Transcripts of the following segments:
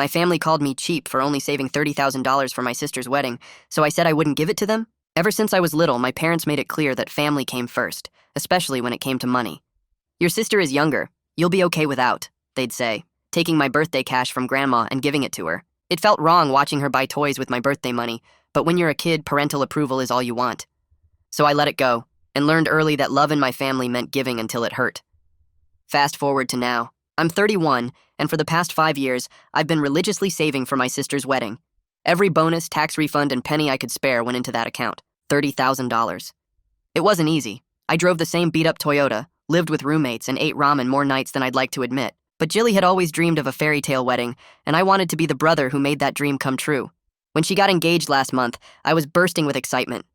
My family called me cheap for only saving $30,000 for my sister's wedding, so I said I wouldn't give it to them. Ever since I was little, my parents made it clear that family came first, especially when it came to money. Your sister is younger. You'll be okay without, they'd say, taking my birthday cash from grandma and giving it to her. It felt wrong watching her buy toys with my birthday money, but when you're a kid, parental approval is all you want. So I let it go, and learned early that love in my family meant giving until it hurt. Fast forward to now. I'm 31, and for the past 5 years, I've been religiously saving for my sister's wedding. Every bonus, tax refund, and penny I could spare went into that account, $30,000. It wasn't easy. I drove the same beat-up Toyota, lived with roommates, and ate ramen more nights than I'd like to admit. But Jilly had always dreamed of a fairy tale wedding, and I wanted to be the brother who made that dream come true. When she got engaged last month, I was bursting with excitement.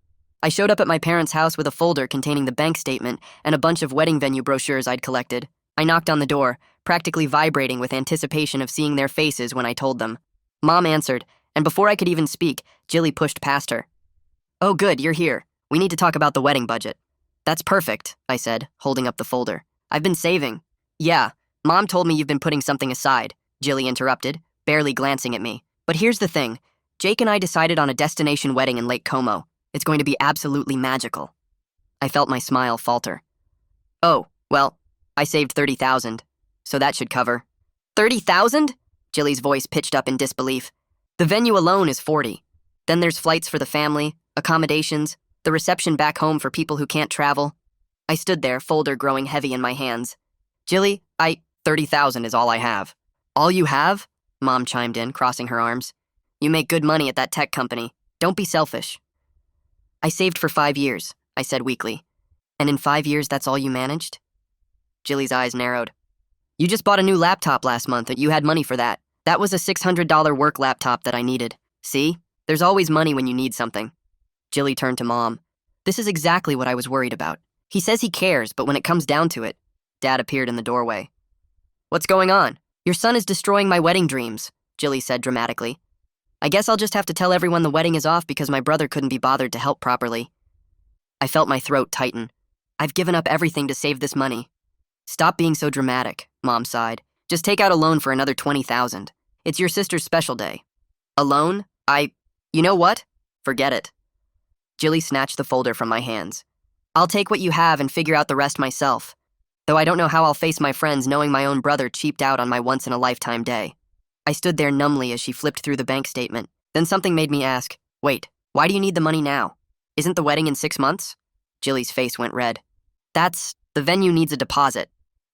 I showed up at my parents' house with a folder containing the bank statement and a bunch of wedding venue brochures I'd collected. I knocked on the door, practically vibrating with anticipation of seeing their faces when I told them. Mom answered, and before I could even speak, Jilly pushed past her. "Oh good, you're here. We need to talk about the wedding budget." "That's perfect," I said, holding up the folder. "I've been saving." "Yeah, Mom told me you've been putting something aside," Jilly interrupted, barely glancing at me. "But here's the thing. Jake and I decided on a destination wedding in Lake Como. It's going to be absolutely magical." I felt my smile falter. "Oh, well, I saved $30,000, so that should cover." $30,000? Jilly's voice pitched up in disbelief. "The venue alone is $40. Then there's flights for the family, accommodations, the reception back home for people who can't travel." I stood there, folder growing heavy in my hands. "Jilly, 30,000 is all I have." "All you have?" Mom chimed in, crossing her arms. "You make good money at that tech company. Don't be selfish." "I saved for 5 years," I said weakly. "And in 5 years, that's all you managed?" Jilly's eyes narrowed. "You just bought a new laptop last month and you had money for that. That was a $600 work laptop that I needed. See? There's always money when you need something." Jilly turned to Mom. "This is exactly what I was worried about. He says he cares, but when it comes down to it..." Dad appeared in the doorway. "What's going on?" "Your son is destroying my wedding dreams," Jilly said dramatically. "I guess I'll just have to tell everyone the wedding is off because my brother couldn't be bothered to help properly." I felt my throat tighten. I've given up everything to save this money. "Stop being so dramatic," Mom sighed. "Just take out a loan for another $20,000. It's your sister's special day." "A loan? You know what? Forget it." Jilly snatched the folder from my hands. "I'll take what you have and figure out the rest myself. Though I don't know how I'll face my friends knowing my own brother cheaped out on my once-in-a-lifetime day." I stood there numbly as she flipped through the bank statement. Then something made me ask, "Wait, why do you need the money now? Isn't the wedding in 6 months?" Jilly's face went red. The venue needs a deposit."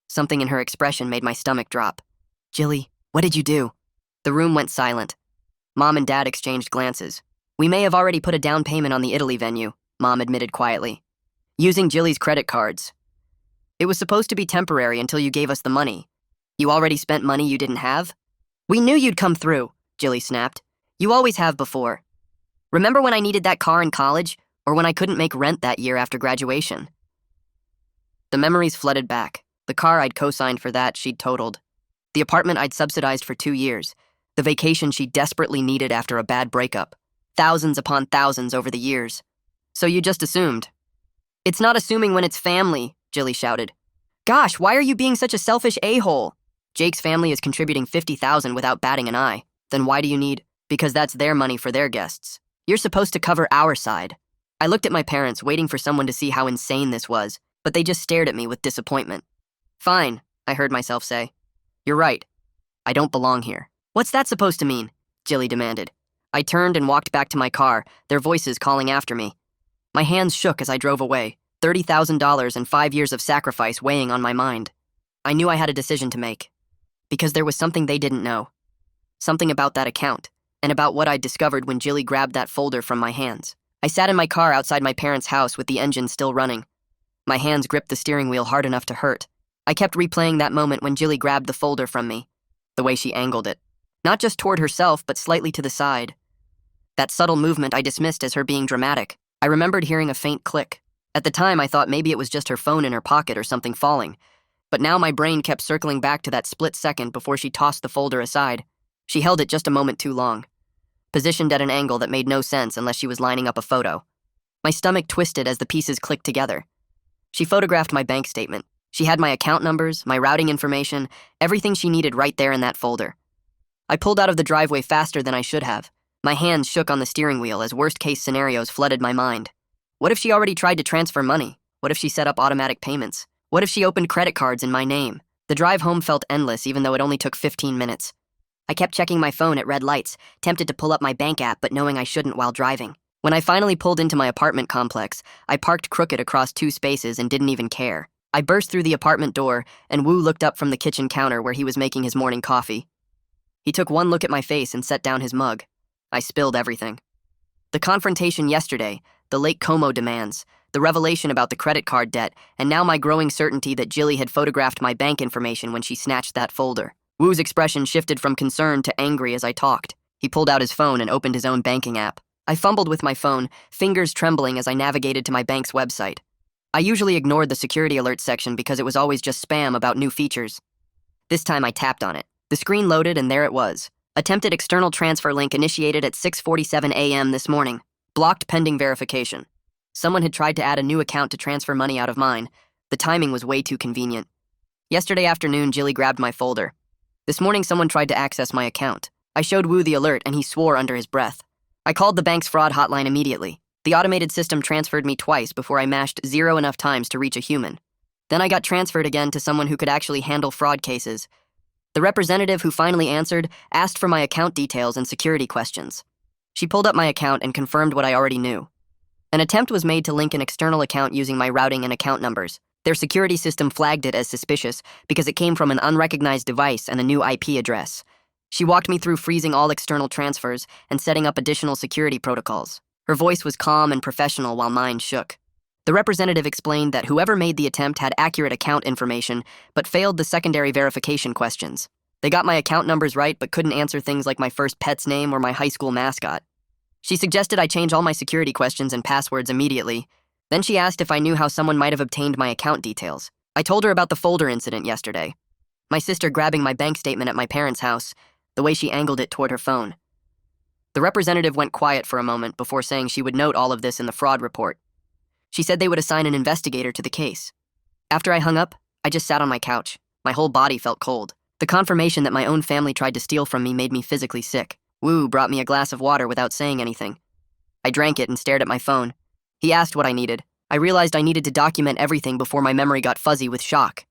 Something in her expression made my stomach drop. "Jilly, what did you do?" The room went silent. Mom and Dad exchanged glances. "We may have already put a down payment on the Italy venue," Mom admitted quietly. "Using Jilly's credit cards. It was supposed to be temporary until you gave us the money. You already spent money you didn't have?" "We knew you'd come through," Jilly snapped. "You always have before. Remember when I needed that car in college, or when I couldn't make rent that year after graduation?" The memories flooded back. The car I'd co-signed for that she'd totaled. The apartment I'd subsidized for 2 years. The vacation she desperately needed after a bad breakup. Thousands upon thousands over the years. "So you just assumed." "It's not assuming when it's family," Jilly shouted. "Gosh, why are you being such a selfish a-hole? Jake's family is contributing $50,000 without batting an eye. Then why do you need..." "Because that's their money for their guests. You're supposed to cover our side." I looked at my parents, waiting for someone to see how insane this was, but they just stared at me with disappointment. "Fine," I heard myself say. "You're right. I don't belong here." "What's that supposed to mean?" Jilly demanded. I turned and walked back to my car, their voices calling after me. My hands shook as I drove away, $30,000 and 5 years of sacrifice weighing on my mind. I knew I had a decision to make. Because there was something they didn't know. Something about that account, and about what I'd discovered when Jilly grabbed that folder from my hands. I sat in my car outside my parents' house with the engine still running. My hands gripped the steering wheel hard enough to hurt. I kept replaying that moment when Jilly grabbed the folder from me. The way she angled it. Not just toward herself, but slightly to the side. That subtle movement I dismissed as her being dramatic. I remembered hearing a faint click. At the time, I thought maybe it was just her phone in her pocket or something falling. But now my brain kept circling back to that split second before she tossed the folder aside. She held it just a moment too long. Positioned at an angle that made no sense unless she was lining up a photo. My stomach twisted as the pieces clicked together. She photographed my bank statement. She had my account numbers, my routing information, everything she needed right there in that folder. I pulled out of the driveway faster than I should have. My hands shook on the steering wheel as worst-case scenarios flooded my mind. What if she already tried to transfer money? What if she set up automatic payments? What if she opened credit cards in my name? The drive home felt endless, even though it only took 15 minutes. I kept checking my phone at red lights, tempted to pull up my bank app but knowing I shouldn't while driving. When I finally pulled into my apartment complex, I parked crooked across 2 spaces and didn't even care. I burst through the apartment door, and Wu looked up from the kitchen counter where he was making his morning coffee. He took one look at my face and set down his mug. I spilled everything. The confrontation yesterday, the Lake Como demands, the revelation about the credit card debt, and now my growing certainty that Jilly had photographed my bank information when she snatched that folder. Wu's expression shifted from concern to angry as I talked. He pulled out his phone and opened his own banking app. I fumbled with my phone, fingers trembling as I navigated to my bank's website. I usually ignored the security alert section because it was always just spam about new features. This time I tapped on it. The screen loaded and there it was. Attempted external transfer link initiated at 6:47 a.m. this morning. Blocked pending verification. Someone had tried to add a new account to transfer money out of mine. The timing was way too convenient. Yesterday afternoon, Jilly grabbed my folder. This morning, someone tried to access my account. I showed Wu the alert and he swore under his breath. I called the bank's fraud hotline immediately. The automated system transferred me twice before I mashed 0 enough times to reach a human. Then I got transferred again to someone who could actually handle fraud cases. The representative who finally answered asked for my account details and security questions. She pulled up my account and confirmed what I already knew. An attempt was made to link an external account using my routing and account numbers. Their security system flagged it as suspicious because it came from an unrecognized device and a new IP address. She walked me through freezing all external transfers and setting up additional security protocols. Her voice was calm and professional while mine shook. The representative explained that whoever made the attempt had accurate account information, but failed the secondary verification questions. They got my account numbers right, but couldn't answer things like my first pet's name or my high school mascot. She suggested I change all my security questions and passwords immediately. Then she asked if I knew how someone might have obtained my account details. I told her about the folder incident yesterday. My sister grabbing my bank statement at my parents' house, the way she angled it toward her phone. The representative went quiet for a moment before saying she would note all of this in the fraud report. She said they would assign an investigator to the case. After I hung up, I just sat on my couch. My whole body felt cold. The confirmation that my own family tried to steal from me made me physically sick. Wu brought me a glass of water without saying anything. I drank it and stared at my phone. He asked what I needed. I realized I needed to document everything before my memory got fuzzy with shock.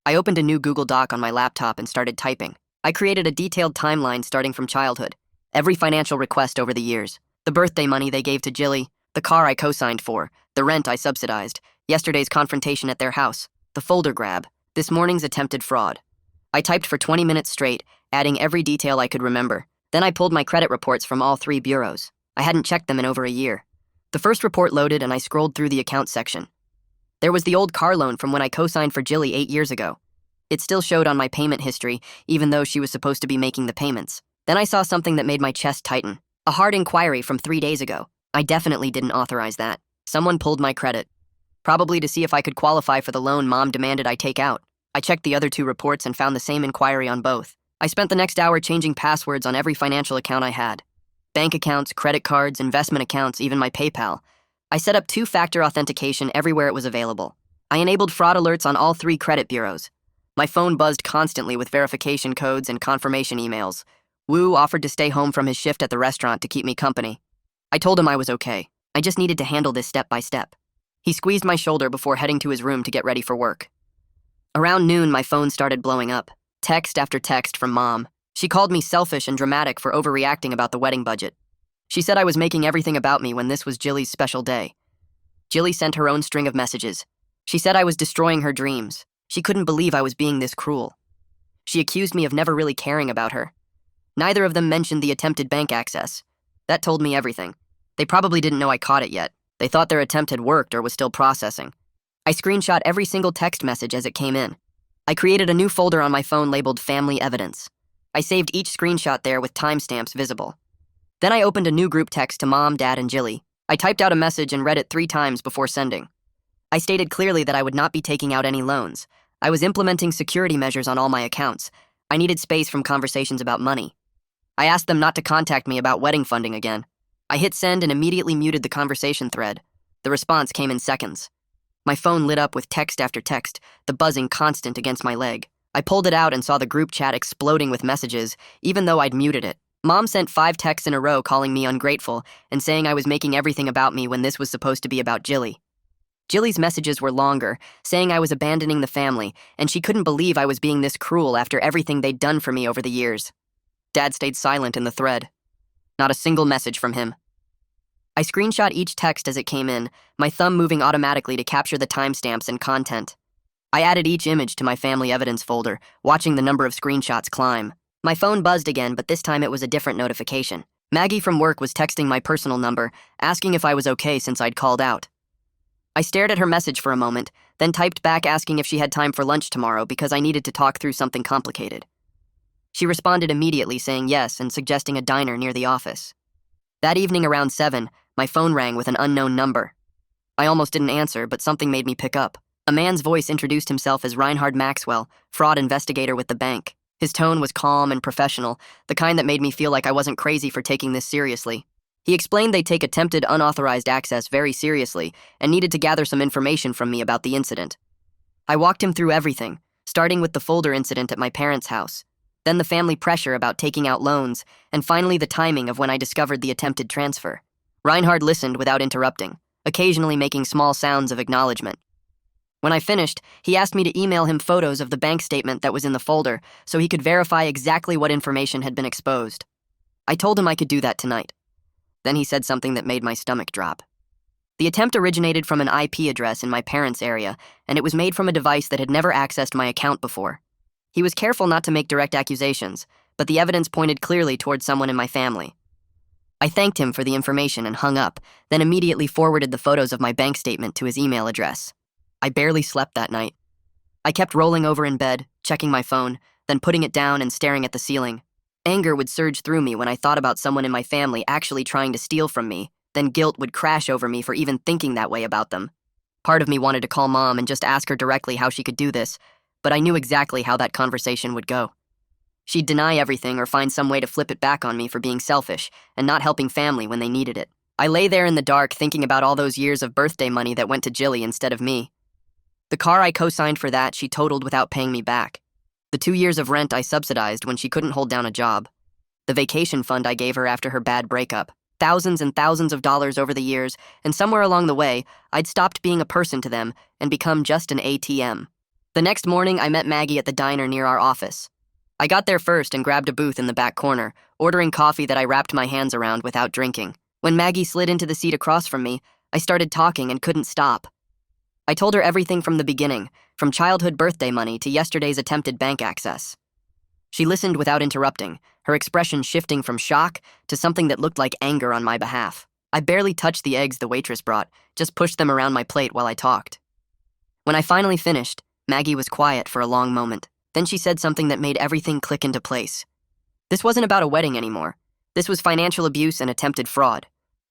I opened a new Google Doc on my laptop and started typing. I created a detailed timeline starting from childhood. Every financial request over the years. The birthday money they gave to Jilly, the car I co-signed for, the rent I subsidized, yesterday's confrontation at their house, the folder grab, this morning's attempted fraud. I typed for 20 minutes straight, adding every detail I could remember. Then I pulled my credit reports from all 3 bureaus. I hadn't checked them in over a year. The first report loaded and I scrolled through the account section. There was the old car loan from when I co-signed for Jilly 8 years ago. It still showed on my payment history, even though she was supposed to be making the payments. Then I saw something that made my chest tighten. A hard inquiry from 3 days ago. I definitely didn't authorize that. Someone pulled my credit. Probably to see if I could qualify for the loan Mom demanded I take out. I checked the other 2 reports and found the same inquiry on both. I spent the next hour changing passwords on every financial account I had. Bank accounts, credit cards, investment accounts, even my PayPal. I set up 2-factor authentication everywhere it was available. I enabled fraud alerts on all 3 credit bureaus. My phone buzzed constantly with verification codes and confirmation emails. Wu offered to stay home from his shift at the restaurant to keep me company. I told him I was okay. I just needed to handle this step by step. He squeezed my shoulder before heading to his room to get ready for work. Around noon, my phone started blowing up. Text after text from Mom. She called me selfish and dramatic for overreacting about the wedding budget. She said I was making everything about me when this was Jilly's special day. Jilly sent her own string of messages. She said I was destroying her dreams. She couldn't believe I was being this cruel. She accused me of never really caring about her. Neither of them mentioned the attempted bank access. That told me everything. They probably didn't know I caught it yet. They thought their attempt had worked or was still processing. I screenshot every single text message as it came in. I created a new folder on my phone labeled Family Evidence. I saved each screenshot there with timestamps visible. Then I opened a new group text to Mom, Dad, and Jilly. I typed out a message and read it 3 times before sending. I stated clearly that I would not be taking out any loans. I was implementing security measures on all my accounts. I needed space from conversations about money. I asked them not to contact me about wedding funding again. I hit send and immediately muted the conversation thread. The response came in seconds. My phone lit up with text after text, the buzzing constant against my leg. I pulled it out and saw the group chat exploding with messages, even though I'd muted it. Mom sent 5 texts in a row calling me ungrateful and saying I was making everything about me when this was supposed to be about Jilly. Jilly's messages were longer, saying I was abandoning the family, and she couldn't believe I was being this cruel after everything they'd done for me over the years. Dad stayed silent in the thread. Not a single message from him. I screenshot each text as it came in, my thumb moving automatically to capture the timestamps and content. I added each image to my family evidence folder, watching the number of screenshots climb. My phone buzzed again, but this time it was a different notification. Maggie from work was texting my personal number, asking if I was okay since I'd called out. I stared at her message for a moment, then typed back asking if she had time for lunch tomorrow because I needed to talk through something complicated. She responded immediately saying yes and suggesting a diner near the office. That evening around 7, my phone rang with an unknown number. I almost didn't answer, but something made me pick up. A man's voice introduced himself as Reinhard Maxwell, fraud investigator with the bank. His tone was calm and professional, the kind that made me feel like I wasn't crazy for taking this seriously. He explained they take attempted unauthorized access very seriously and needed to gather some information from me about the incident. I walked him through everything, starting with the folder incident at my parents' house, then the family pressure about taking out loans, and finally the timing of when I discovered the attempted transfer. Reinhard listened without interrupting, occasionally making small sounds of acknowledgement. When I finished, he asked me to email him photos of the bank statement that was in the folder so he could verify exactly what information had been exposed. I told him I could do that tonight. Then he said something that made my stomach drop. The attempt originated from an IP address in my parents' area, and it was made from a device that had never accessed my account before. He was careful not to make direct accusations, but the evidence pointed clearly toward someone in my family. I thanked him for the information and hung up, then immediately forwarded the photos of my bank statement to his email address. I barely slept that night. I kept rolling over in bed, checking my phone, then putting it down and staring at the ceiling. Anger would surge through me when I thought about someone in my family actually trying to steal from me, then guilt would crash over me for even thinking that way about them. Part of me wanted to call Mom and just ask her directly how she could do this, but I knew exactly how that conversation would go. She'd deny everything or find some way to flip it back on me for being selfish and not helping family when they needed it. I lay there in the dark thinking about all those years of birthday money that went to Jilly instead of me. The car I co-signed for that she totaled without paying me back. The 2 years of rent I subsidized when she couldn't hold down a job. The vacation fund I gave her after her bad breakup. Thousands and thousands of dollars over the years, and somewhere along the way, I'd stopped being a person to them and become just an ATM. The next morning, I met Maggie at the diner near our office. I got there first and grabbed a booth in the back corner, ordering coffee that I wrapped my hands around without drinking. When Maggie slid into the seat across from me, I started talking and couldn't stop. I told her everything from the beginning, from childhood birthday money to yesterday's attempted bank access. She listened without interrupting, her expression shifting from shock to something that looked like anger on my behalf. I barely touched the eggs the waitress brought, just pushed them around my plate while I talked. When I finally finished, Maggie was quiet for a long moment. Then she said something that made everything click into place. This wasn't about a wedding anymore. This was financial abuse and attempted fraud.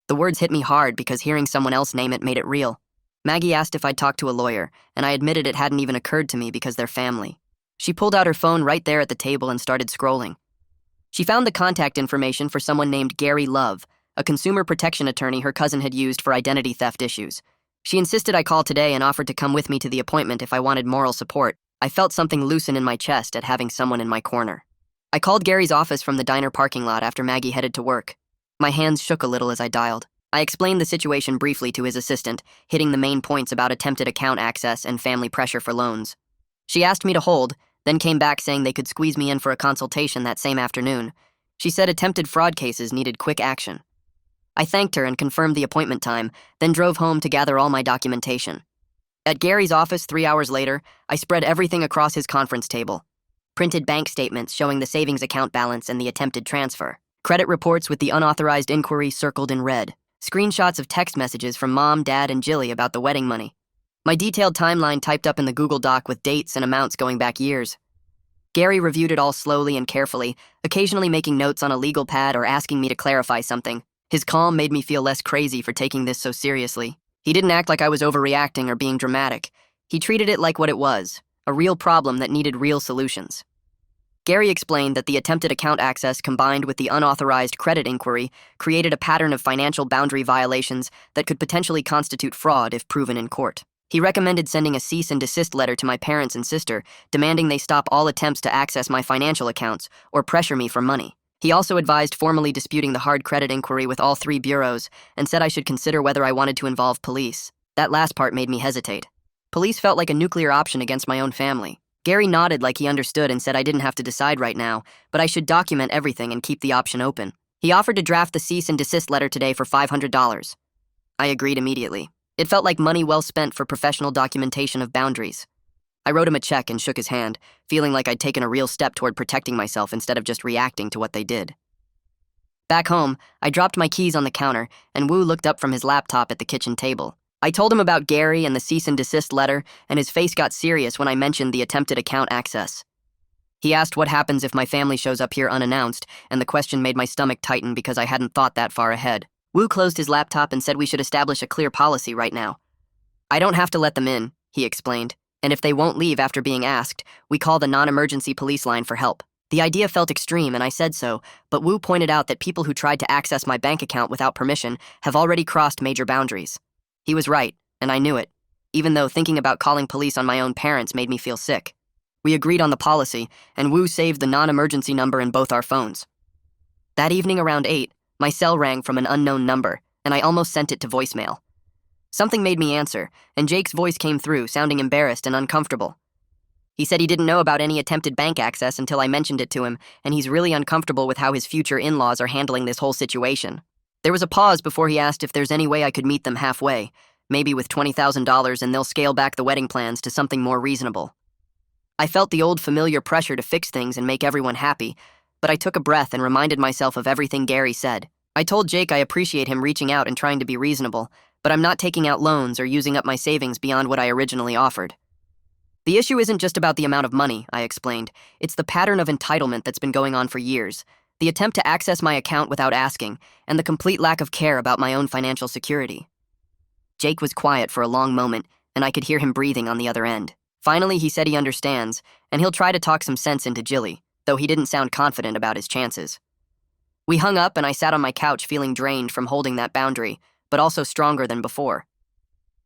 The words hit me hard because hearing someone else name it made it real. Maggie asked if I'd talked to a lawyer, and I admitted it hadn't even occurred to me because they're family. She pulled out her phone right there at the table and started scrolling. She found the contact information for someone named Gary Love, a consumer protection attorney her cousin had used for identity theft issues. She insisted I call today and offered to come with me to the appointment if I wanted moral support. I felt something loosen in my chest at having someone in my corner. I called Gary's office from the diner parking lot after Maggie headed to work. My hands shook a little as I dialed. I explained the situation briefly to his assistant, hitting the main points about attempted account access and family pressure for loans. She asked me to hold, then came back saying they could squeeze me in for a consultation that same afternoon. She said attempted fraud cases needed quick action. I thanked her and confirmed the appointment time, then drove home to gather all my documentation. At Gary's office 3 hours later, I spread everything across his conference table. Printed bank statements showing the savings account balance and the attempted transfer. Credit reports with the unauthorized inquiry circled in red. Screenshots of text messages from Mom, Dad, and Jilly about the wedding money. My detailed timeline typed up in the Google Doc with dates and amounts going back years. Gary reviewed it all slowly and carefully, occasionally making notes on a legal pad or asking me to clarify something. His calm made me feel less crazy for taking this so seriously. He didn't act like I was overreacting or being dramatic. He treated it like what it was, a real problem that needed real solutions. Gary explained that the attempted account access combined with the unauthorized credit inquiry created a pattern of financial boundary violations that could potentially constitute fraud if proven in court. He recommended sending a cease and desist letter to my parents and sister, demanding they stop all attempts to access my financial accounts or pressure me for money. He also advised formally disputing the hard credit inquiry with all 3 bureaus and said I should consider whether I wanted to involve police. That last part made me hesitate. Police felt like a nuclear option against my own family. Gary nodded like he understood and said I didn't have to decide right now, but I should document everything and keep the option open. He offered to draft the cease and desist letter today for $500. I agreed immediately. It felt like money well spent for professional documentation of boundaries. I wrote him a check and shook his hand, feeling like I'd taken a real step toward protecting myself instead of just reacting to what they did. Back home, I dropped my keys on the counter, and Wu looked up from his laptop at the kitchen table. I told him about Gary and the cease and desist letter, and his face got serious when I mentioned the attempted account access. He asked what happens if my family shows up here unannounced, and the question made my stomach tighten because I hadn't thought that far ahead. Wu closed his laptop and said we should establish a clear policy right now. I don't have to let them in, he explained. And if they won't leave after being asked, we call the non-emergency police line for help. The idea felt extreme, and I said so, but Wu pointed out that people who tried to access my bank account without permission have already crossed major boundaries. He was right, and I knew it, even though thinking about calling police on my own parents made me feel sick. We agreed on the policy, and Wu saved the non-emergency number in both our phones. That evening around 8, my cell rang from an unknown number, and I almost sent it to voicemail. Something made me answer, and Jake's voice came through, sounding embarrassed and uncomfortable. He said he didn't know about any attempted bank access until I mentioned it to him, and he's really uncomfortable with how his future in-laws are handling this whole situation. There was a pause before he asked if there's any way I could meet them halfway, maybe with $20,000, and they'll scale back the wedding plans to something more reasonable. I felt the old familiar pressure to fix things and make everyone happy, but I took a breath and reminded myself of everything Gary said. I told Jake I appreciate him reaching out and trying to be reasonable, but I'm not taking out loans or using up my savings beyond what I originally offered. The issue isn't just about the amount of money, I explained. It's the pattern of entitlement that's been going on for years, the attempt to access my account without asking, and the complete lack of care about my own financial security. Jake was quiet for a long moment, and I could hear him breathing on the other end. Finally, he said he understands, and he'll try to talk some sense into Jilly, though he didn't sound confident about his chances. We hung up, and I sat on my couch feeling drained from holding that boundary, but also stronger than before.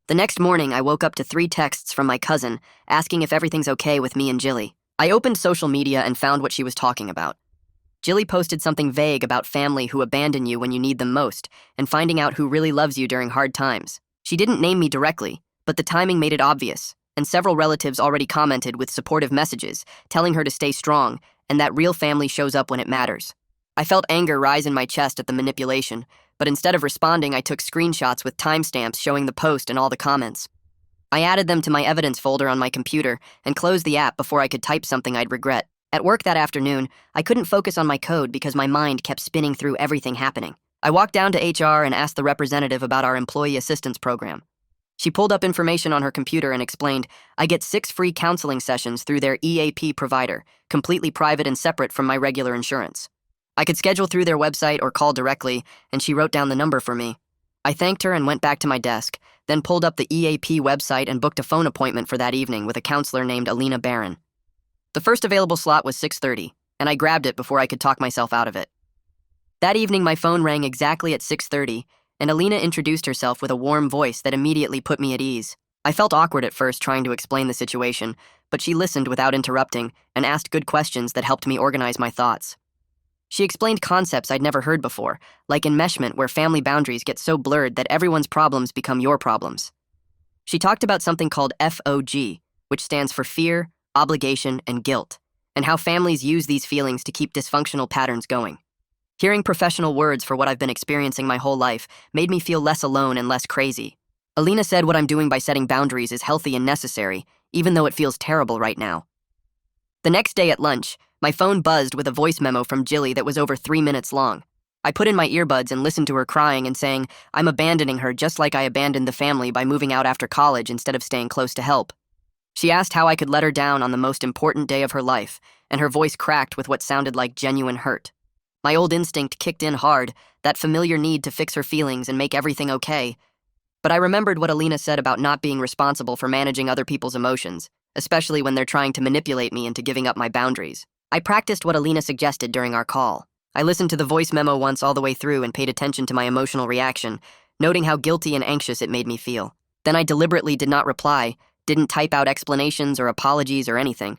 The next morning, I woke up to 3 texts from my cousin, asking if everything's okay with me and Jilly. I opened social media and found what she was talking about. Jilly posted something vague about family who abandon you when you need them most, and finding out who really loves you during hard times. She didn't name me directly, but the timing made it obvious, and several relatives already commented with supportive messages, telling her to stay strong, and that real family shows up when it matters. I felt anger rise in my chest at the manipulation, but instead of responding, I took screenshots with timestamps showing the post and all the comments. I added them to my evidence folder on my computer and closed the app before I could type something I'd regret. At work that afternoon, I couldn't focus on my code because my mind kept spinning through everything happening. I walked down to HR and asked the representative about our employee assistance program. She pulled up information on her computer and explained, I get 6 free counseling sessions through their EAP provider, completely private and separate from my regular insurance. I could schedule through their website or call directly, and she wrote down the number for me. I thanked her and went back to my desk, then pulled up the EAP website and booked a phone appointment for that evening with a counselor named Alina Barron. The first available slot was 6:30, and I grabbed it before I could talk myself out of it. That evening, my phone rang exactly at 6:30, and Alina introduced herself with a warm voice that immediately put me at ease. I felt awkward at first trying to explain the situation, but she listened without interrupting and asked good questions that helped me organize my thoughts. She explained concepts I'd never heard before, like enmeshment, where family boundaries get so blurred that everyone's problems become your problems. She talked about something called FOG, which stands for fear, obligation, and guilt, and how families use these feelings to keep dysfunctional patterns going. Hearing professional words for what I've been experiencing my whole life made me feel less alone and less crazy. Alina said what I'm doing by setting boundaries is healthy and necessary, even though it feels terrible right now. The next day at lunch, my phone buzzed with a voice memo from Jilly that was over 3 minutes long. I put in my earbuds and listened to her crying and saying, I'm abandoning her just like I abandoned the family by moving out after college instead of staying close to help. She asked how I could let her down on the most important day of her life, and her voice cracked with what sounded like genuine hurt. My old instinct kicked in hard, that familiar need to fix her feelings and make everything okay. But I remembered what Alina said about not being responsible for managing other people's emotions, especially when they're trying to manipulate me into giving up my boundaries. I practiced what Alina suggested during our call. I listened to the voice memo once all the way through and paid attention to my emotional reaction, noting how guilty and anxious it made me feel. Then I deliberately did not reply, didn't type out explanations or apologies or anything.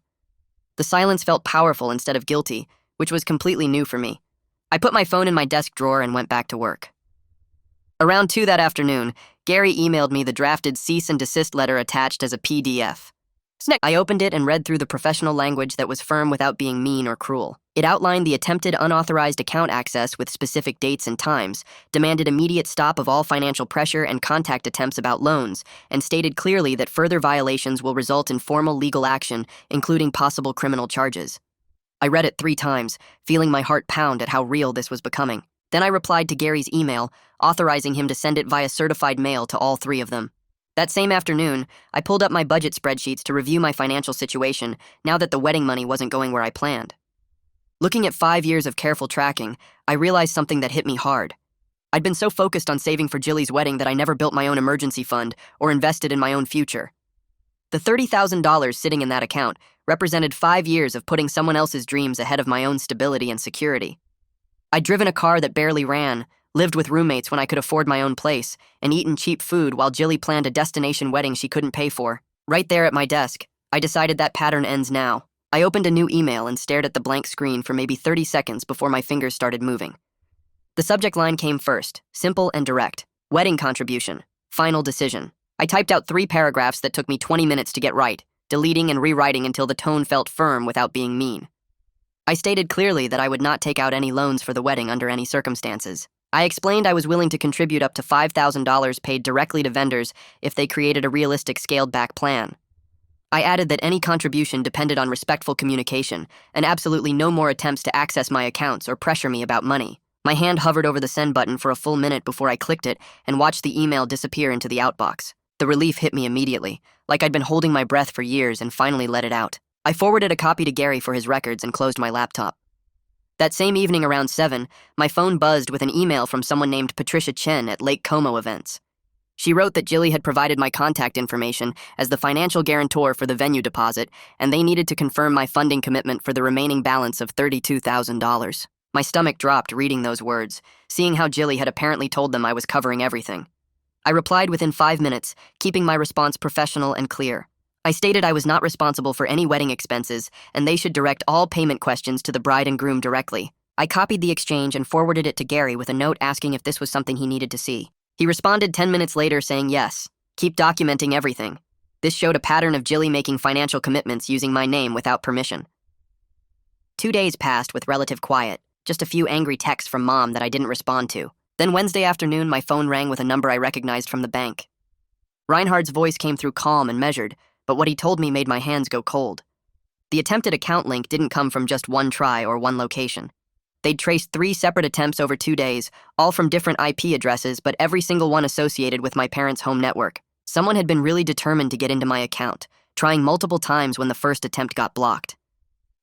The silence felt powerful instead of guilty, which was completely new for me. I put my phone in my desk drawer and went back to work. Around 2 that afternoon, Gary emailed me the drafted cease and desist letter attached as a PDF. I opened it and read through the professional language that was firm without being mean or cruel. It outlined the attempted unauthorized account access with specific dates and times, demanded immediate stop of all financial pressure and contact attempts about loans, and stated clearly that further violations will result in formal legal action, including possible criminal charges. I read it 3 times, feeling my heart pound at how real this was becoming. Then I replied to Gary's email, authorizing him to send it via certified mail to all 3 of them. That same afternoon, I pulled up my budget spreadsheets to review my financial situation now that the wedding money wasn't going where I planned. Looking at 5 years of careful tracking, I realized something that hit me hard. I'd been so focused on saving for Jilly's wedding that I never built my own emergency fund or invested in my own future. The $30,000 sitting in that account represented 5 years of putting someone else's dreams ahead of my own stability and security. I'd driven a car that barely ran, lived with roommates when I could afford my own place, and eaten cheap food while Jilly planned a destination wedding she couldn't pay for. Right there at my desk, I decided that pattern ends now. I opened a new email and stared at the blank screen for maybe 30 seconds before my fingers started moving. The subject line came first, simple and direct. Wedding contribution. Final decision. I typed out 3 paragraphs that took me 20 minutes to get right, deleting and rewriting until the tone felt firm without being mean. I stated clearly that I would not take out any loans for the wedding under any circumstances. I explained I was willing to contribute up to $5,000 paid directly to vendors if they created a realistic scaled-back plan. I added that any contribution depended on respectful communication and absolutely no more attempts to access my accounts or pressure me about money. My hand hovered over the send button for a full minute before I clicked it and watched the email disappear into the outbox. The relief hit me immediately, like I'd been holding my breath for years and finally let it out. I forwarded a copy to Gary for his records and closed my laptop. That same evening around 7, my phone buzzed with an email from someone named Patricia Chen at Lake Como Events. She wrote that Jilly had provided my contact information as the financial guarantor for the venue deposit, and they needed to confirm my funding commitment for the remaining balance of $32,000. My stomach dropped reading those words, seeing how Jilly had apparently told them I was covering everything. I replied within 5 minutes, keeping my response professional and clear. I stated I was not responsible for any wedding expenses, and they should direct all payment questions to the bride and groom directly. I copied the exchange and forwarded it to Gary with a note asking if this was something he needed to see. He responded 10 minutes later saying yes, keep documenting everything. This showed a pattern of Jilly making financial commitments using my name without permission. 2 days passed with relative quiet, just a few angry texts from Mom that I didn't respond to. Then Wednesday afternoon, my phone rang with a number I recognized from the bank. Reinhardt's voice came through calm and measured, but what he told me made my hands go cold. The attempted account link didn't come from just one try or one location. They'd traced 3 separate attempts over 2 days, all from different IP addresses, but every single one associated with my parents' home network. Someone had been really determined to get into my account, trying multiple times when the first attempt got blocked.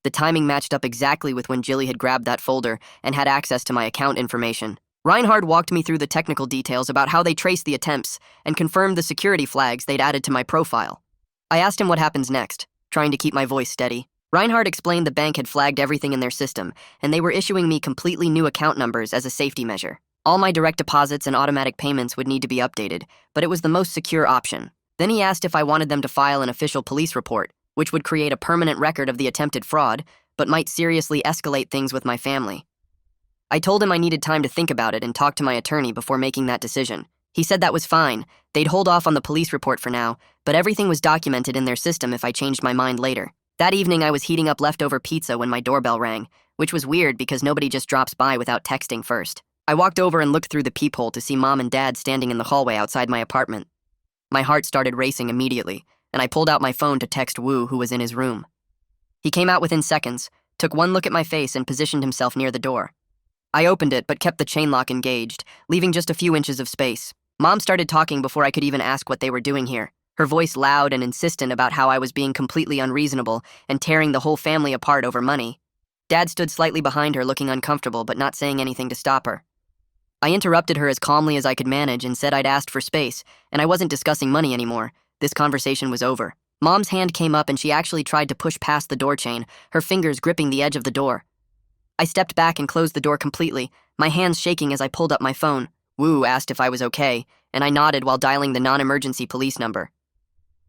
The timing matched up exactly with when Jilly had grabbed that folder and had access to my account information. Reinhardt walked me through the technical details about how they traced the attempts and confirmed the security flags they'd added to my profile. I asked him what happens next, trying to keep my voice steady. Reinhardt explained the bank had flagged everything in their system, and they were issuing me completely new account numbers as a safety measure. All my direct deposits and automatic payments would need to be updated, but it was the most secure option. Then he asked if I wanted them to file an official police report, which would create a permanent record of the attempted fraud, but might seriously escalate things with my family. I told him I needed time to think about it and talk to my attorney before making that decision. He said that was fine. They'd hold off on the police report for now, but everything was documented in their system if I changed my mind later. That evening, I was heating up leftover pizza when my doorbell rang, which was weird because nobody just drops by without texting first. I walked over and looked through the peephole to see Mom and Dad standing in the hallway outside my apartment. My heart started racing immediately, and I pulled out my phone to text Wu, who was in his room. He came out within seconds, took one look at my face, and positioned himself near the door. I opened it but kept the chain lock engaged, leaving just a few inches of space. Mom started talking before I could even ask what they were doing here, her voice loud and insistent about how I was being completely unreasonable and tearing the whole family apart over money. Dad stood slightly behind her, looking uncomfortable but not saying anything to stop her. I interrupted her as calmly as I could manage and said I'd asked for space, and I wasn't discussing money anymore. This conversation was over. Mom's hand came up and she actually tried to push past the door chain, her fingers gripping the edge of the door. I stepped back and closed the door completely, my hands shaking as I pulled up my phone. Wu asked if I was okay, and I nodded while dialing the non-emergency police number.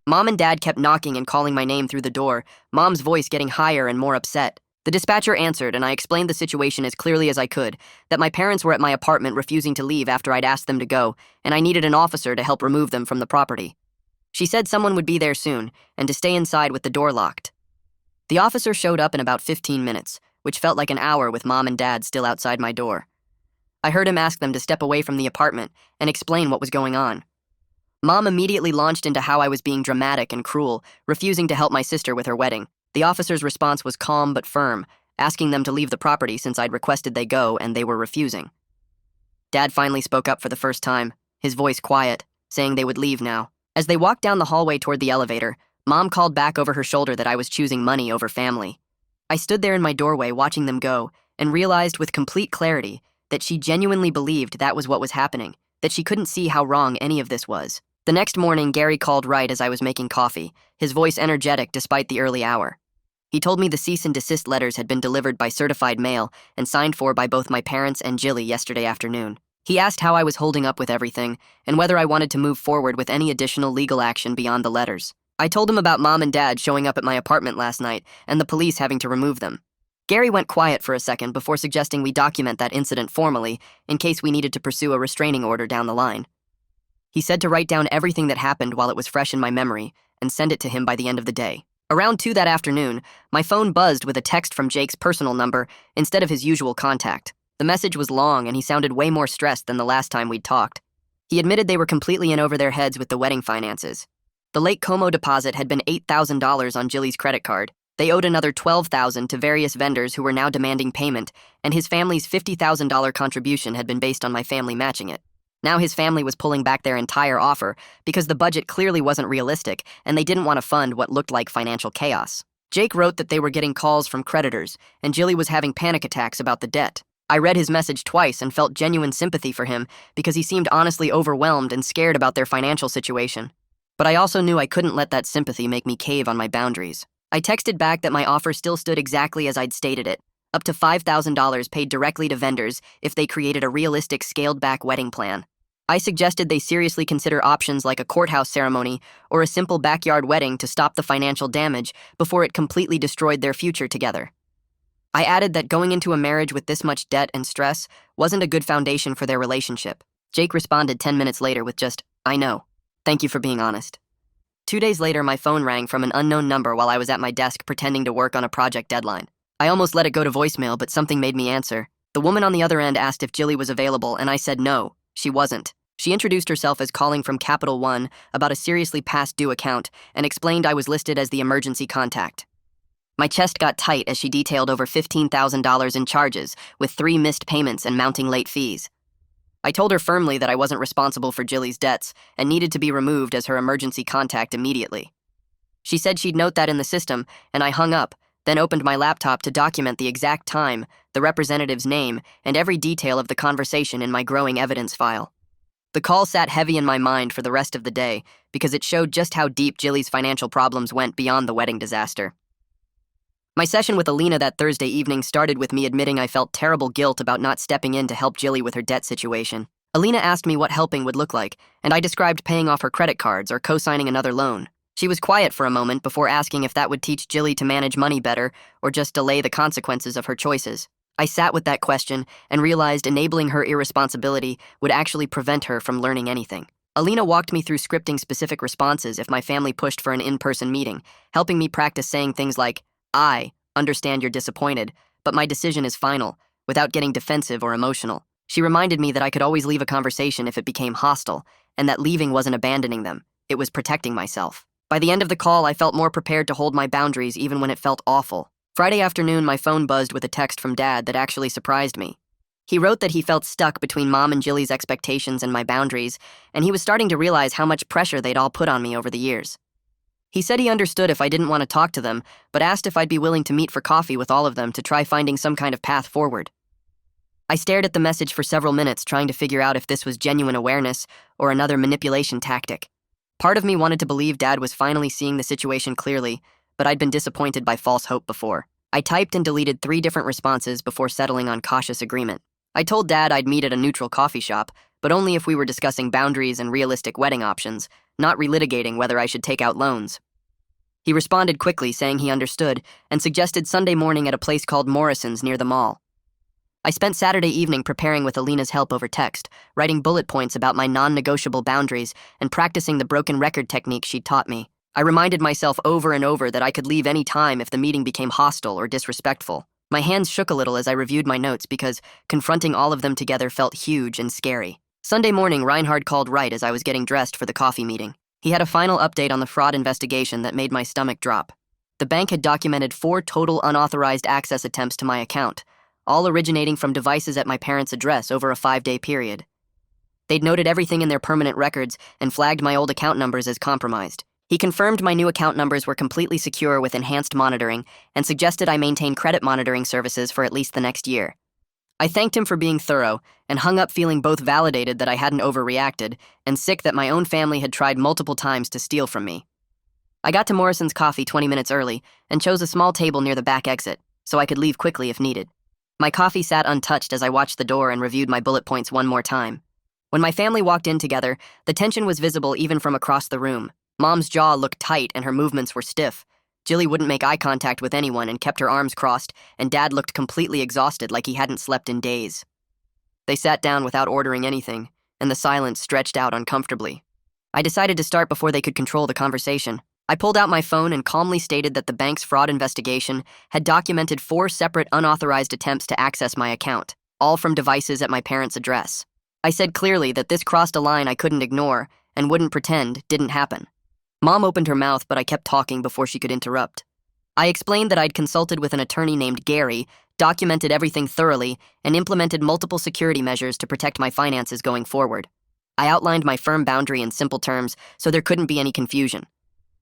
Mom and Dad kept knocking and calling my name through the door, Mom's voice getting higher and more upset. The dispatcher answered, and I explained the situation as clearly as I could, that my parents were at my apartment refusing to leave after I'd asked them to go, and I needed an officer to help remove them from the property. She said someone would be there soon, and to stay inside with the door locked. The officer showed up in about 15 minutes, which felt like an hour with Mom and Dad still outside my door. I heard him ask them to step away from the apartment and explain what was going on. Mom immediately launched into how I was being dramatic and cruel, refusing to help my sister with her wedding. The officer's response was calm but firm, asking them to leave the property since I'd requested they go and they were refusing. Dad finally spoke up for the first time, his voice quiet, saying they would leave now. As they walked down the hallway toward the elevator, Mom called back over her shoulder that I was choosing money over family. I stood there in my doorway watching them go and realized with complete clarity that she genuinely believed that was what was happening, that she couldn't see how wrong any of this was. The next morning, Gary called right as I was making coffee, his voice energetic despite the early hour. He told me the cease and desist letters had been delivered by certified mail and signed for by both my parents and Jilly yesterday afternoon. He asked how I was holding up with everything and whether I wanted to move forward with any additional legal action beyond the letters. I told him about Mom and Dad showing up at my apartment last night and the police having to remove them. Gary went quiet for a second before suggesting we document that incident formally in case we needed to pursue a restraining order down the line. He said to write down everything that happened while it was fresh in my memory and send it to him by the end of the day. Around 2 that afternoon, my phone buzzed with a text from Jake's personal number instead of his usual contact. The message was long and he sounded way more stressed than the last time we'd talked. He admitted they were completely in over their heads with the wedding finances. The Lake Como deposit had been $8,000 on Jilly's credit card. They owed another $12,000 to various vendors who were now demanding payment, and his family's $50,000 contribution had been based on my family matching it. Now his family was pulling back their entire offer because the budget clearly wasn't realistic and they didn't want to fund what looked like financial chaos. Jake wrote that they were getting calls from creditors and Jilly was having panic attacks about the debt. I read his message twice and felt genuine sympathy for him because he seemed honestly overwhelmed and scared about their financial situation. But I also knew I couldn't let that sympathy make me cave on my boundaries. I texted back that my offer still stood exactly as I'd stated it, up to $5,000 paid directly to vendors if they created a realistic scaled-back wedding plan. I suggested they seriously consider options like a courthouse ceremony or a simple backyard wedding to stop the financial damage before it completely destroyed their future together. I added that going into a marriage with this much debt and stress wasn't a good foundation for their relationship. Jake responded 10 minutes later with just, "I know. Thank you for being honest." 2 days later, my phone rang from an unknown number while I was at my desk pretending to work on a project deadline. I almost let it go to voicemail, but something made me answer. The woman on the other end asked if Jilly was available, and I said no, she wasn't. She introduced herself as calling from Capital One about a seriously past due account and explained I was listed as the emergency contact. My chest got tight as she detailed over $15,000 in charges, with 3 missed payments and mounting late fees. I told her firmly that I wasn't responsible for Jilly's debts and needed to be removed as her emergency contact immediately. She said she'd note that in the system, and I hung up, then opened my laptop to document the exact time, the representative's name, and every detail of the conversation in my growing evidence file. The call sat heavy in my mind for the rest of the day because it showed just how deep Jilly's financial problems went beyond the wedding disaster. My session with Alina that Thursday evening started with me admitting I felt terrible guilt about not stepping in to help Jilly with her debt situation. Alina asked me what helping would look like, and I described paying off her credit cards or co-signing another loan. She was quiet for a moment before asking if that would teach Jilly to manage money better or just delay the consequences of her choices. I sat with that question and realized enabling her irresponsibility would actually prevent her from learning anything. Alina walked me through scripting specific responses if my family pushed for an in-person meeting, helping me practice saying things like, "I understand you're disappointed, but my decision is final," without getting defensive or emotional. She reminded me that I could always leave a conversation if it became hostile, and that leaving wasn't abandoning them, it was protecting myself. By the end of the call, I felt more prepared to hold my boundaries even when it felt awful. Friday afternoon, my phone buzzed with a text from Dad that actually surprised me. He wrote that he felt stuck between Mom and Jilly's expectations and my boundaries, and he was starting to realize how much pressure they'd all put on me over the years. He said he understood if I didn't want to talk to them, but asked if I'd be willing to meet for coffee with all of them to try finding some kind of path forward. I stared at the message for several minutes, trying to figure out if this was genuine awareness or another manipulation tactic. Part of me wanted to believe Dad was finally seeing the situation clearly, but I'd been disappointed by false hope before. I typed and deleted 3 different responses before settling on cautious agreement. I told Dad I'd meet at a neutral coffee shop, but only if we were discussing boundaries and realistic wedding options, not relitigating whether I should take out loans. He responded quickly, saying he understood, and suggested Sunday morning at a place called Morrison's near the mall. I spent Saturday evening preparing with Alina's help over text, writing bullet points about my non-negotiable boundaries and practicing the broken record technique she'd taught me. I reminded myself over and over that I could leave any time if the meeting became hostile or disrespectful. My hands shook a little as I reviewed my notes because confronting all of them together felt huge and scary. Sunday morning, Reinhard called right as I was getting dressed for the coffee meeting. He had a final update on the fraud investigation that made my stomach drop. The bank had documented 4 total unauthorized access attempts to my account, all originating from devices at my parents' address over a 5-day period. They'd noted everything in their permanent records and flagged my old account numbers as compromised. He confirmed my new account numbers were completely secure with enhanced monitoring and suggested I maintain credit monitoring services for at least the next year. I thanked him for being thorough and hung up feeling both validated that I hadn't overreacted and sick that my own family had tried multiple times to steal from me. I got to Morrison's Coffee 20 minutes early and chose a small table near the back exit so I could leave quickly if needed. My coffee sat untouched as I watched the door and reviewed my bullet points one more time. When my family walked in together, the tension was visible even from across the room. Mom's jaw looked tight and her movements were stiff. Jilly wouldn't make eye contact with anyone and kept her arms crossed, and Dad looked completely exhausted like he hadn't slept in days. They sat down without ordering anything, and the silence stretched out uncomfortably. I decided to start before they could control the conversation. I pulled out my phone and calmly stated that the bank's fraud investigation had documented 4 separate unauthorized attempts to access my account, all from devices at my parents' address. I said clearly that this crossed a line I couldn't ignore and wouldn't pretend didn't happen. Mom opened her mouth, but I kept talking before she could interrupt. I explained that I'd consulted with an attorney named Gary, documented everything thoroughly, and implemented multiple security measures to protect my finances going forward. I outlined my firm boundary in simple terms so there couldn't be any confusion.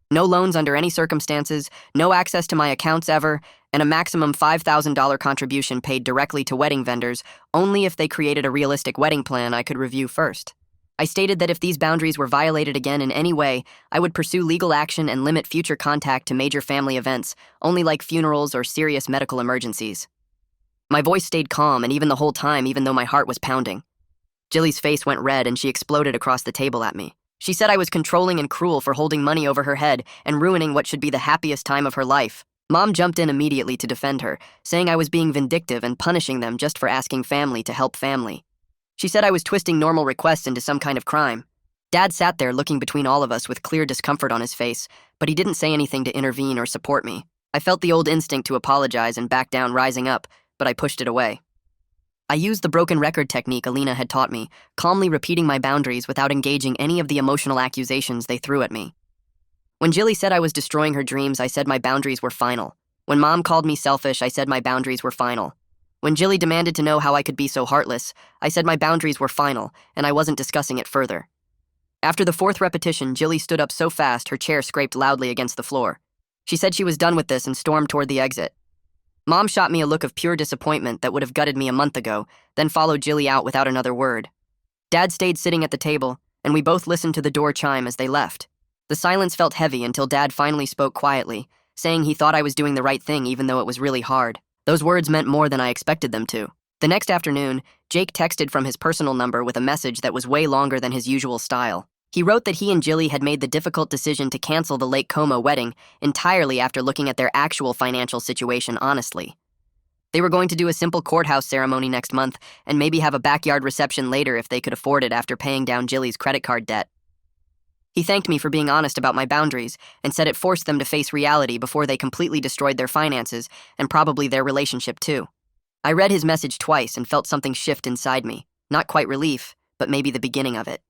No loans under any circumstances, no access to my accounts ever, and a maximum $5,000 contribution paid directly to wedding vendors only if they created a realistic wedding plan I could review first. I stated that if these boundaries were violated again in any way, I would pursue legal action and limit future contact to major family events, only like funerals or serious medical emergencies. My voice stayed calm, and even the whole time, even though my heart was pounding. Jilly's face went red and she exploded across the table at me. She said I was controlling and cruel for holding money over her head and ruining what should be the happiest time of her life. Mom jumped in immediately to defend her, saying I was being vindictive and punishing them just for asking family to help family. She said I was twisting normal requests into some kind of crime. Dad sat there looking between all of us with clear discomfort on his face, but he didn't say anything to intervene or support me. I felt the old instinct to apologize and back down rising up, but I pushed it away. I used the broken record technique Alina had taught me, calmly repeating my boundaries without engaging any of the emotional accusations they threw at me. When Jilly said I was destroying her dreams, I said my boundaries were final. When Mom called me selfish, I said my boundaries were final. When Jilly demanded to know how I could be so heartless, I said my boundaries were final, and I wasn't discussing it further. After the 4th repetition, Jilly stood up so fast her chair scraped loudly against the floor. She said she was done with this and stormed toward the exit. Mom shot me a look of pure disappointment that would have gutted me a month ago, then followed Jilly out without another word. Dad stayed sitting at the table, and we both listened to the door chime as they left. The silence felt heavy until Dad finally spoke quietly, saying he thought I was doing the right thing even though it was really hard. Those words meant more than I expected them to. The next afternoon, Jake texted from his personal number with a message that was way longer than his usual style. He wrote that he and Jilly had made the difficult decision to cancel the Lake Como wedding entirely after looking at their actual financial situation honestly. They were going to do a simple courthouse ceremony next month and maybe have a backyard reception later if they could afford it after paying down Jilly's credit card debt. He thanked me for being honest about my boundaries and said it forced them to face reality before they completely destroyed their finances and probably their relationship too. I read his message twice and felt something shift inside me. Not quite relief, but maybe the beginning of it.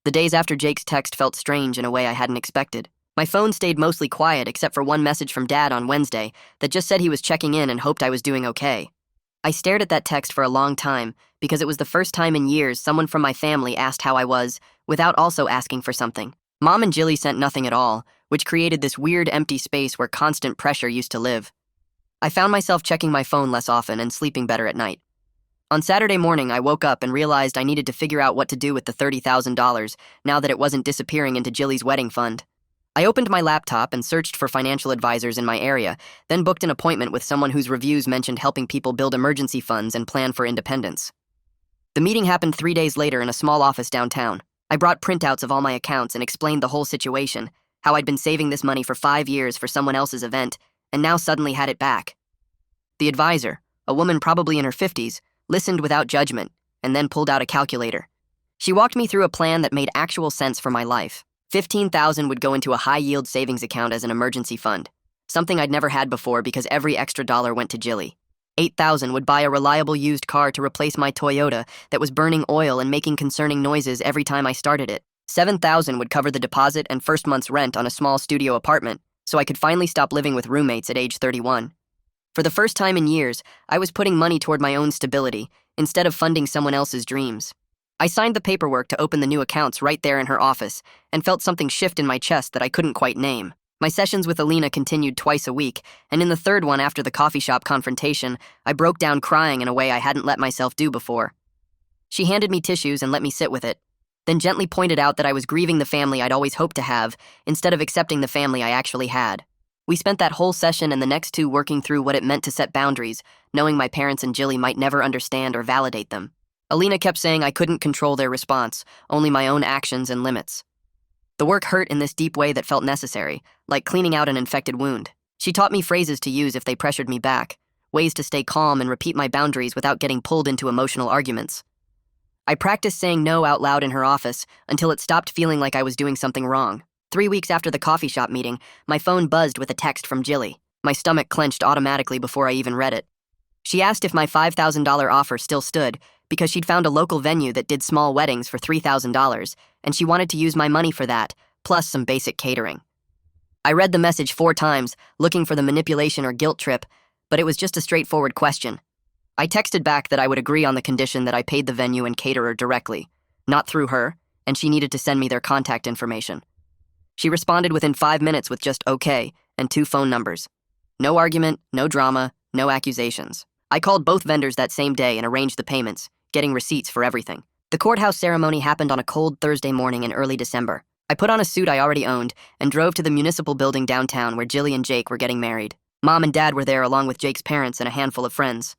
The days after Jake's text felt strange in a way I hadn't expected. My phone stayed mostly quiet except for one message from Dad on Wednesday that just said he was checking in and hoped I was doing okay. I stared at that text for a long time because it was the first time in years someone from my family asked how I was without also asking for something. Mom and Jilly sent nothing at all, which created this weird empty space where constant pressure used to live. I found myself checking my phone less often and sleeping better at night. On Saturday morning, I woke up and realized I needed to figure out what to do with the $30,000 now that it wasn't disappearing into Jilly's wedding fund. I opened my laptop and searched for financial advisors in my area, then booked an appointment with someone whose reviews mentioned helping people build emergency funds and plan for independence. The meeting happened 3 days later in a small office downtown. I brought printouts of all my accounts and explained the whole situation, how I'd been saving this money for 5 years for someone else's event, and now suddenly had it back. The advisor, a woman probably in her 50s, listened without judgment, and then pulled out a calculator. She walked me through a plan that made actual sense for my life. $15,000 would go into a high-yield savings account as an emergency fund, something I'd never had before because every extra dollar went to Jilly. $8,000 would buy a reliable used car to replace my Toyota that was burning oil and making concerning noises every time I started it. $7,000 would cover the deposit and first month's rent on a small studio apartment, so I could finally stop living with roommates at age 31. For the first time in years, I was putting money toward my own stability instead of funding someone else's dreams. I signed the paperwork to open the new accounts right there in her office and felt something shift in my chest that I couldn't quite name. My sessions with Alina continued twice a week, and in the third one after the coffee shop confrontation, I broke down crying in a way I hadn't let myself do before. She handed me tissues and let me sit with it, then gently pointed out that I was grieving the family I'd always hoped to have instead of accepting the family I actually had. We spent that whole session and the next two working through what it meant to set boundaries, knowing my parents and Jilly might never understand or validate them. Alina kept saying I couldn't control their response, only my own actions and limits. The work hurt in this deep way that felt necessary, like cleaning out an infected wound. She taught me phrases to use if they pressured me back, ways to stay calm and repeat my boundaries without getting pulled into emotional arguments. I practiced saying no out loud in her office until it stopped feeling like I was doing something wrong. 3 weeks after the coffee shop meeting, my phone buzzed with a text from Jilly. My stomach clenched automatically before I even read it. She asked if my $5,000 offer still stood because she'd found a local venue that did small weddings for $3,000, and she wanted to use my money for that, plus some basic catering. I read the message 4 times, looking for the manipulation or guilt trip, but it was just a straightforward question. I texted back that I would agree on the condition that I paid the venue and caterer directly, not through her, and she needed to send me their contact information. She responded within 5 minutes with just okay and 2 phone numbers. No argument, no drama, no accusations. I called both vendors that same day and arranged the payments, getting receipts for everything. The courthouse ceremony happened on a cold Thursday morning in early December. I put on a suit I already owned and drove to the municipal building downtown where Jilly and Jake were getting married. Mom and Dad were there along with Jake's parents and a handful of friends.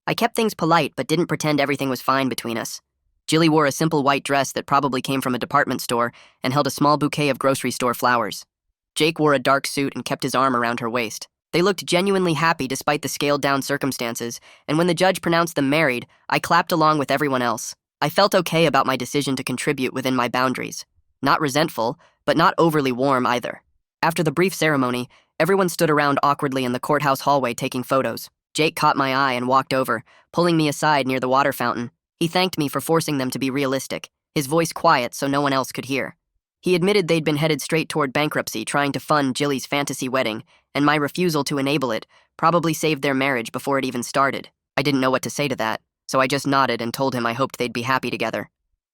I kept things polite but didn't pretend everything was fine between us. Jilly wore a simple white dress that probably came from a department store and held a small bouquet of grocery store flowers. Jake wore a dark suit and kept his arm around her waist. They looked genuinely happy despite the scaled-down circumstances, and when the judge pronounced them married, I clapped along with everyone else. I felt okay about my decision to contribute within my boundaries. Not resentful, but not overly warm either. After the brief ceremony, everyone stood around awkwardly in the courthouse hallway taking photos. Jake caught my eye and walked over, pulling me aside near the water fountain. He thanked me for forcing them to be realistic, his voice quiet so no one else could hear. He admitted they'd been headed straight toward bankruptcy trying to fund Jilly's fantasy wedding, and my refusal to enable it probably saved their marriage before it even started. I didn't know what to say to that, so I just nodded and told him I hoped they'd be happy together.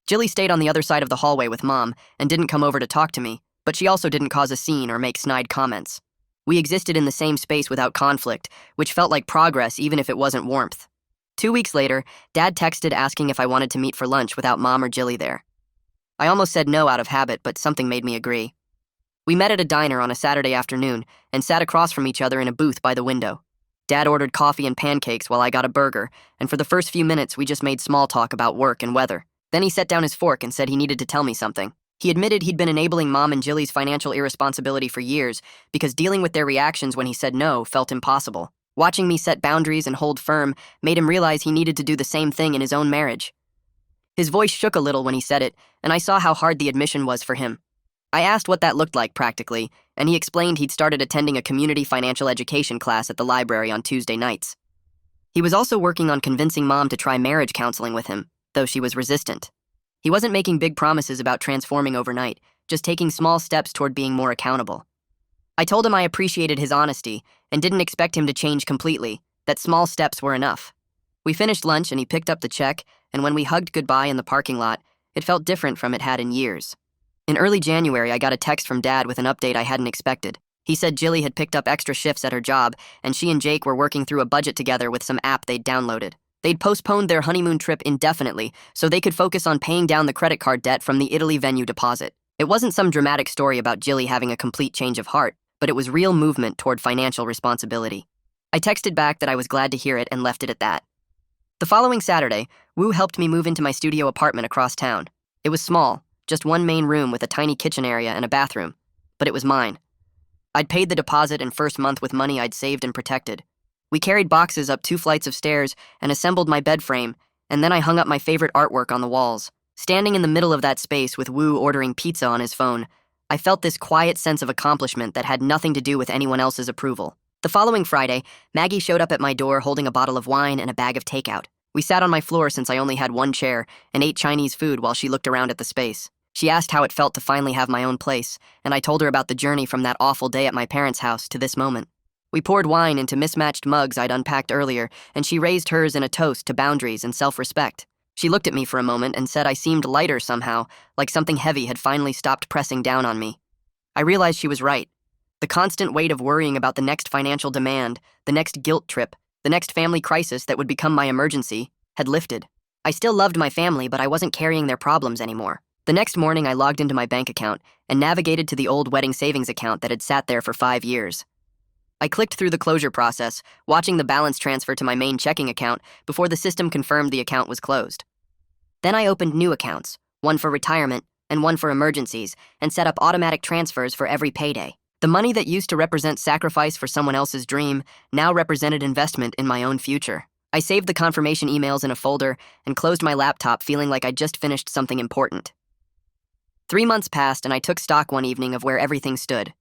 Jilly stayed on the other side of the hallway with Mom and didn't come over to talk to me, but she also didn't cause a scene or make snide comments. We existed in the same space without conflict, which felt like progress even if it wasn't warmth. 2 weeks later, Dad texted asking if I wanted to meet for lunch without Mom or Jilly there. I almost said no out of habit, but something made me agree. We met at a diner on a Saturday afternoon and sat across from each other in a booth by the window. Dad ordered coffee and pancakes while I got a burger, and for the first few minutes we just made small talk about work and weather. Then he set down his fork and said he needed to tell me something. He admitted he'd been enabling Mom and Jilly's financial irresponsibility for years because dealing with their reactions when he said no felt impossible. Watching me set boundaries and hold firm made him realize he needed to do the same thing in his own marriage. His voice shook a little when he said it, and I saw how hard the admission was for him. I asked what that looked like practically, and he explained he'd started attending a community financial education class at the library on Tuesday nights. He was also working on convincing Mom to try marriage counseling with him, though she was resistant. He wasn't making big promises about transforming overnight, just taking small steps toward being more accountable. I told him I appreciated his honesty and didn't expect him to change completely, that small steps were enough. We finished lunch and he picked up the check, and when we hugged goodbye in the parking lot, it felt different from it had in years. In early January, I got a text from Dad with an update I hadn't expected. He said Jilly had picked up extra shifts at her job, and she and Jake were working through a budget together with some app they'd downloaded. They'd postponed their honeymoon trip indefinitely so they could focus on paying down the credit card debt from the Italy venue deposit. It wasn't some dramatic story about Jilly having a complete change of heart, but it was real movement toward financial responsibility. I texted back that I was glad to hear it and left it at that. The following Saturday, Wu helped me move into my studio apartment across town. It was small, just one main room with a tiny kitchen area and a bathroom, but it was mine. I'd paid the deposit and first month with money I'd saved and protected. We carried boxes up 2 flights of stairs and assembled my bed frame, and then I hung up my favorite artwork on the walls. Standing in the middle of that space with Wu ordering pizza on his phone, I felt this quiet sense of accomplishment that had nothing to do with anyone else's approval. The following Friday, Maggie showed up at my door holding a bottle of wine and a bag of takeout. We sat on my floor since I only had one chair and ate Chinese food while she looked around at the space. She asked how it felt to finally have my own place, and I told her about the journey from that awful day at my parents' house to this moment. We poured wine into mismatched mugs I'd unpacked earlier, and she raised hers in a toast to boundaries and self-respect. She looked at me for a moment and said I seemed lighter somehow, like something heavy had finally stopped pressing down on me. I realized she was right. The constant weight of worrying about the next financial demand, the next guilt trip, the next family crisis that would become my emergency, had lifted. I still loved my family, but I wasn't carrying their problems anymore. The next morning, I logged into my bank account and navigated to the old wedding savings account that had sat there for 5 years. I clicked through the closure process, watching the balance transfer to my main checking account before the system confirmed the account was closed. Then I opened new accounts, one for retirement and one for emergencies, and set up automatic transfers for every payday. The money that used to represent sacrifice for someone else's dream now represented investment in my own future. I saved the confirmation emails in a folder and closed my laptop feeling like I'd just finished something important. 3 months passed and I took stock one evening of where everything stood.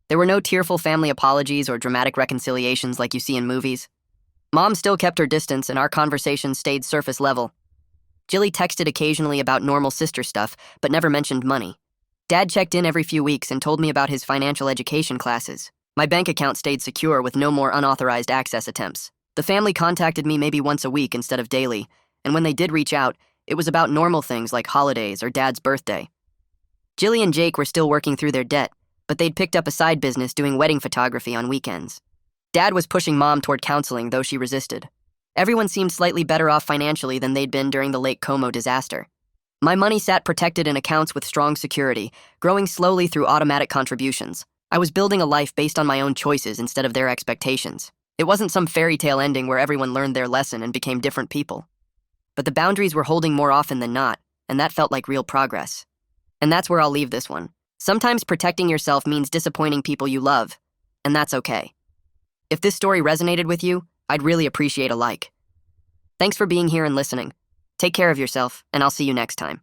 There were no tearful family apologies or dramatic reconciliations like you see in movies. Mom still kept her distance and our conversations stayed surface level. Jilly texted occasionally about normal sister stuff, but never mentioned money. Dad checked in every few weeks and told me about his financial education classes. My bank account stayed secure with no more unauthorized access attempts. The family contacted me maybe once a week instead of daily, and when they did reach out, it was about normal things like holidays or Dad's birthday. Jilly and Jake were still working through their debt, but they'd picked up a side business doing wedding photography on weekends. Dad was pushing Mom toward counseling, though she resisted. Everyone seemed slightly better off financially than they'd been during the Lake Como disaster. My money sat protected in accounts with strong security, growing slowly through automatic contributions. I was building a life based on my own choices instead of their expectations. It wasn't some fairy tale ending where everyone learned their lesson and became different people. But the boundaries were holding more often than not, and that felt like real progress. And that's where I'll leave this one. Sometimes protecting yourself means disappointing people you love, and that's okay. If this story resonated with you, I'd really appreciate a like. Thanks for being here and listening. Take care of yourself, and I'll see you next time.